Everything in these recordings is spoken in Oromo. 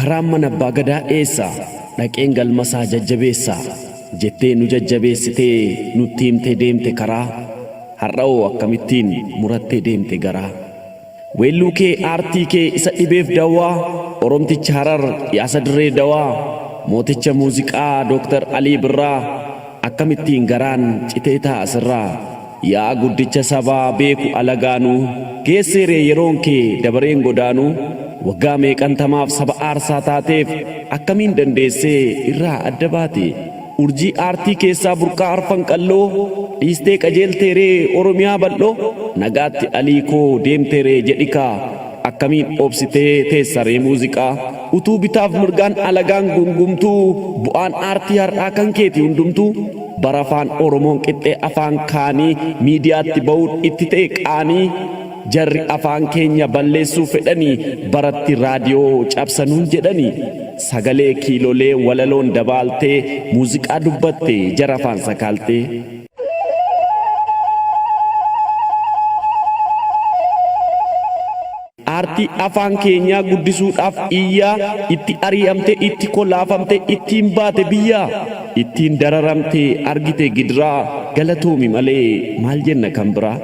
karaan mana abbaa gadaa eessa dhaqeen galmasaa jajjabeessa jettee nu jajjabeessitee nutti himtee deemte karaa har'aoo akkamittiin murattee deemte garaa weelluu kee aartii kee isa dhibeef dawaa oromticha harar yaasa dirree dawaa mooticha muuziqaa Dr. Alii Birraa akkamittiin garaan citee taasirraa yaa guddicha sabaa beeku alagaanuu geesseeree yeroon kee dabareen godaanuu waggaa meeqantamaaf saba aarsaa taateef akkamiin dandeessee irraa adda baate urjii aartii keessaa burqaa arfan qalloo dhiistee qajeelteeree oromiyaa bal'oo nagaatti alii koo deemteeree jedhikaa akkamiin obsitee teessaree muuziqaa utuu bitaaf mirgaan alagaan gungumtuu bu'aan aartii har'aa kan keeti hundumtuu bara afaan oromoon qixxee afaan kaanii miidiyaatti ba'uun itti ta'e qaanii jarri afaan keenya balleessuu fedhanii baratti raadiyoo cabsanuun jedhanii sagalee kiilolee walaloon dabaaltee muuziqaa dubbatte jara afaan sakaaltee aartii afaan keenyaa guddisuudhaaf iyyaa itti ari'amte itti kolaafamte ittiin baate biyyaa ittiin dararamte argite gidiraa galatoomi malee maal jenna kan biraa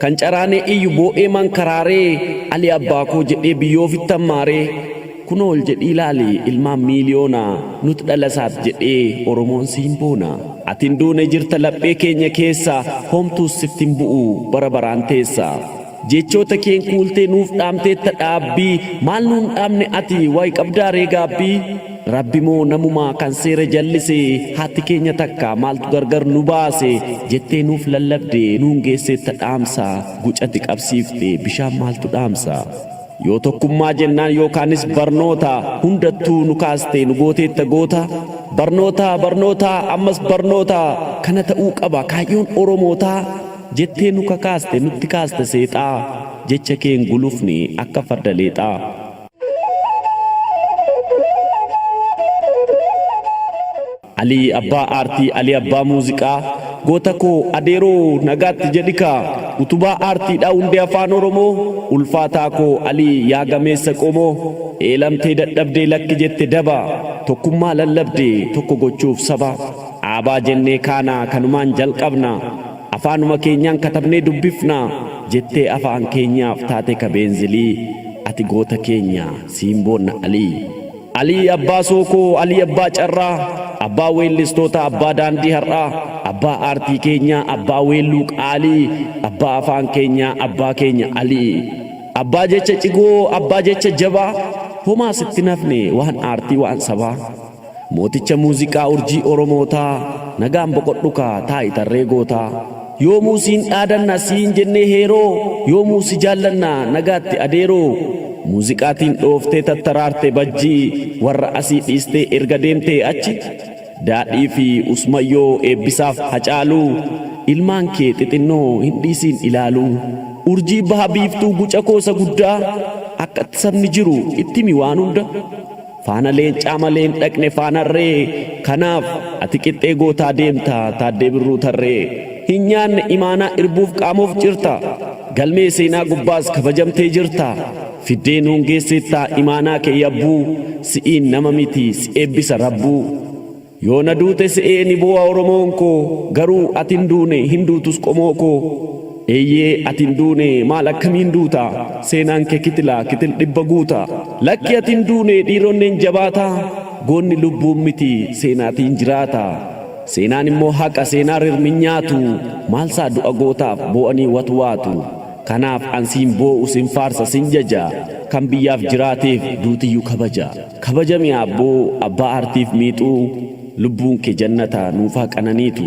kan caraanee iyyu boo'ee mankaraaree Ali abbaa koo jedhee biyyoofitti ammaaree kunoo ol jedhii ilaali ilmaan miiliyoonaa nuti dhalasaat jedhee oromoon siin boona atiin duune jirta laphee keenya keessaa homtuus siftiin bu'u bara baraan teessaa jechoota keen kuultee nuuf dhaamteetta dhaabbii maal nuun dhaamne ati wayi qabdaaree gaabbii rabbi moo namumaa kan seera jallise haati keenya takka maaltu gargar nu baase jettee nuuf lallabde nuun geesseetta dhaamsa gucati qabsiifte bishaan maaltu dhaamsa yoo tokkummaa jennaan yookaanis barnoota hundattuu nu kaaste nu gooteetta goota barnoota ammas barnoota kana ta'uu qaba kaayyoon oromootaa jettee nu kakaaste nutti kaaste seexaa jecha keen gulufni akka farda leexaa Ali abbaa aartii Ali abbaa muuziqaa goota koo adeeroo nagaatti jedhikaa utubaa aartiidhaa hundee afaan oromoo ulfaataa koo Ali yaa gameessa qomoo eelamtee dadhabdee lakki jette daba tokkummaa lallabdee tokko gochuuf saba aabaa jennee kaanaa kanumaan jalqabna afaanuma keenyaan katabnee dubbifna jettee afaan keenyaaf taate kabeenzilii ati goota keenya siimboonna Ali abbaa sookoo Ali abbaa carraa abbaa weellistoota abbaa daandii har'aa abbaa aartii keenyaa abbaa weelluu qaalii abbaa afaan keenyaa abbaa keenya Ali abbaa jecha cigoo abbaa jecha jabaa homaa sitti nafne waan aartii waan sabaa mooticha muuziqaa urjii oromootaa nagaan boqodhukaa taa'i tarree gootaa yoomuu siin dhaadanna siin jennee heeroo yoomuu si jaallanna nagaatti adeeroo muuziqaatiin dhooftee tattaraarte bajjii warra asii dhiistee erga deemtee achi daadhii fi usmayyoo eebbisaaf hacaaluu ilmaan kee xixinnoo hin dhiisiin ilaaluu urjii baha biiftuu guca koosa guddaa akka sabni jiru ittimi waan hunda faana leencaa maleen dhaqne faanarree kanaaf ati qixxee gootaa deemta taaddee birruu tarree hin nyaanne imaanaa irbuuf qaamuuf jirta galmee seenaa gubbaas kabajamtee jirta fiddee nuun geesseettaa imaanaa kee yabbuu si'iin nama miti si eebbisa rabbuu yoona duute si'ee ni bu'a oromoon koo garuu atin duune hin duutus qomoo koo eeyyee atin duune maal akkamiin duuta seenaan kee kitil dhibba guuta lakki atin duune dhiironneen jabaataa goonni lubbuun miti seenaatiin jiraata seenaan immoo haqa seenaa rirmin nyaatu maalsaa du'a gootaaf boo'anii watwaatu kanaaf ansiin boo'u sin faarsa sin jaja kan biyyaaf jiraateef duutiyyuu kabajami abboo abbaa aartiif miixuu lubbuun kee jannata nuufaa qananiitu